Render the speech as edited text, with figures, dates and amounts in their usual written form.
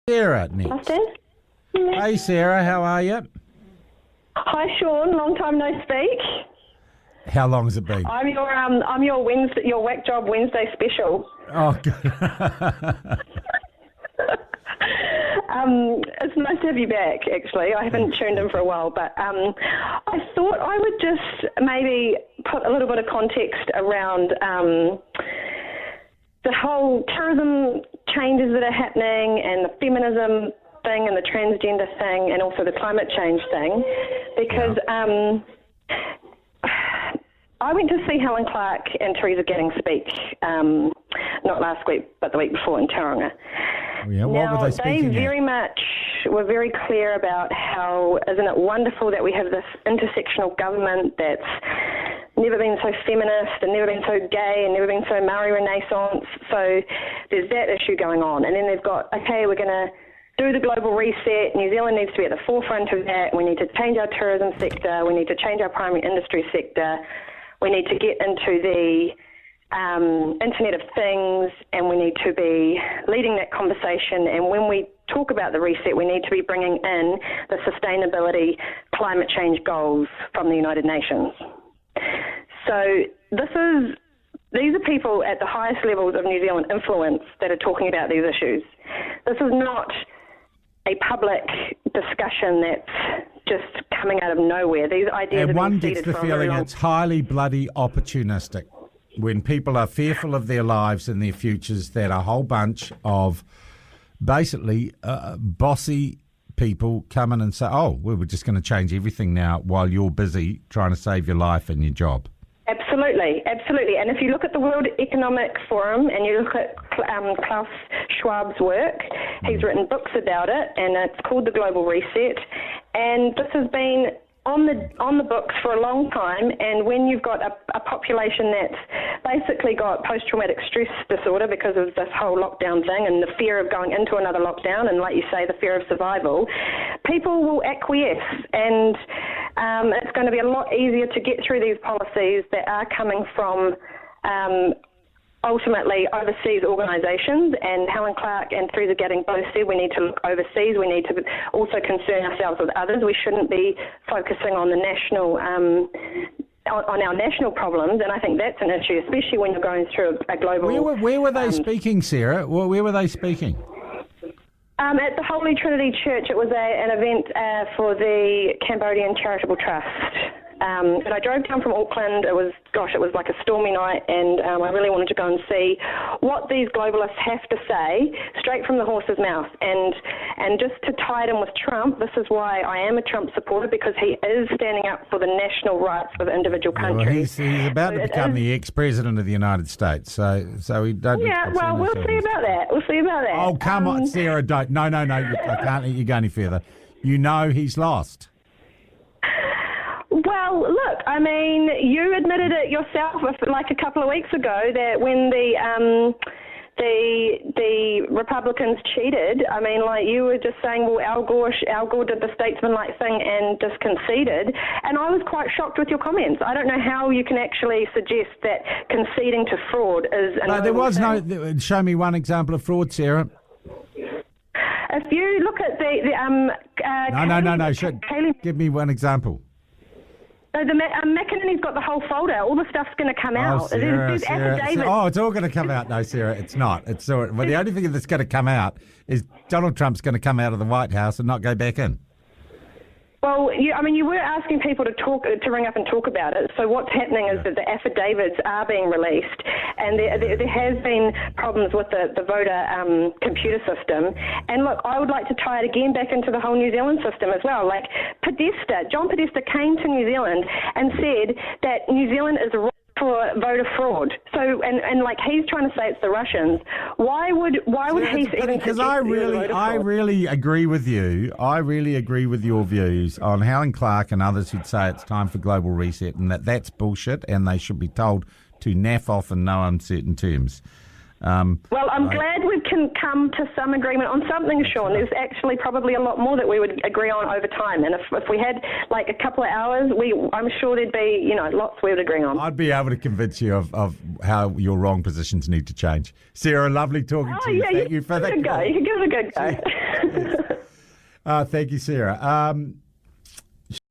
Sarah next. Justin? Hey Sarah, how are you? Hi Sean, long time no speak. How long has it been? I'm your Wednesday, your Whack Job Wednesday special. Oh, good. It's nice to have you back, actually. I haven't tuned in for a while, but I thought I would just maybe put a little bit of context around the whole tourism changes that are happening and the feminism thing and the transgender thing and also the climate change thing, because I went to see Helen Clark and Teresa Gatting speak, not last week, but the week before in Tauranga. Yeah, what were they speaking They very much were very clear about how, isn't it wonderful that we have this intersectional government that's never been so feminist and never been so gay and never been so Maori Renaissance. So there's that issue going on. And then they've got, okay, we're going to do the global reset. New Zealand needs to be at the forefront of that. We need to change our tourism sector. We need to change our primary industry sector. We need to get into the Internet of Things, and we need to be leading that conversation. And when we talk about the reset, we need to be bringing in the sustainability climate change goals from the United Nations. So these are people at the highest levels of New Zealand influence that are talking about these issues. This is not a public discussion that's just coming out of nowhere. These ideas and have one been gets seeded the for a feeling very long it's highly bloody opportunistic when people are fearful of their lives and their futures, that a whole bunch of basically bossy people come in and say, oh, well, we're just going to change everything now while you're busy trying to save your life and your job. Absolutely, absolutely. And if you look at the World Economic Forum and you look at Klaus Schwab's work, he's written books about it, and it's called The Global Reset. And this has been on the books for a long time, and when you've got a population that's basically got post-traumatic stress disorder because of this whole lockdown thing and the fear of going into another lockdown and, like you say, the fear of survival, people will acquiesce, and it's going to be a lot easier to get through these policies that are coming from ultimately overseas organisations. And Helen Clark and Teresa Gatting both said we need to look overseas. We need to also concern ourselves with others. We shouldn't be focusing on the national on our national problems, and I think that's an issue, especially when you're going through a global... Where were they speaking, Sarah? Where were they speaking? At the Holy Trinity Church. It was an event for the Cambodian Charitable Trust. And I drove down from Auckland. It was like a stormy night, and I really wanted to go and see what these globalists have to say straight from the horse's mouth. And just to tie it in with Trump, this is why I am a Trump supporter, because he is standing up for the national rights of individual countries. Well, he's about to become the ex-president of the United States, so he doesn't... Yeah, well, we'll see about that. Oh, come on, Sarah, don't. No, I can't let you go any further. You know he's lost. Well, look, I mean, you admitted it yourself like a couple of weeks ago that when the Republicans cheated, I mean, like you were just saying, well, Al Gore did the statesman-like thing and just conceded, and I was quite shocked with your comments. I don't know how you can actually suggest that conceding to fraud is... No, there was no... Show me one example of fraud, Sarah. If you look at No. Give me one example. So McInerney's got the whole folder. All the stuff's going to come out. Sarah, There's affidavits. Oh, it's all going to come out. No, Sarah, it's not. Well, the only thing that's going to come out is Donald Trump's going to come out of the White House and not go back in. Well, you were asking people to ring up and talk about it. So what's happening is that the affidavits are being released, and there has been problems with the voter computer system. And look, I would like to tie it again back into the whole New Zealand system as well. Like John Podesta came to New Zealand and said that New Zealand is for voter fraud. So and like he's trying to say it's the Russians. Why would he even? Because I really agree with you. I really agree with your views on Helen Clark and others who'd say it's time for global reset, and that's bullshit, and they should be told to naff off in no uncertain terms. Well, I'm glad we can come to some agreement on something, Sean. There's actually probably a lot more that we would agree on over time. And if we had like a couple of hours, I'm sure there'd be, lots we would agree on. I'd be able to convince you of how your wrong positions need to change. Sarah, lovely talking to you. Yeah, Thank you for that. You can give it a good go. Thank you, Sarah.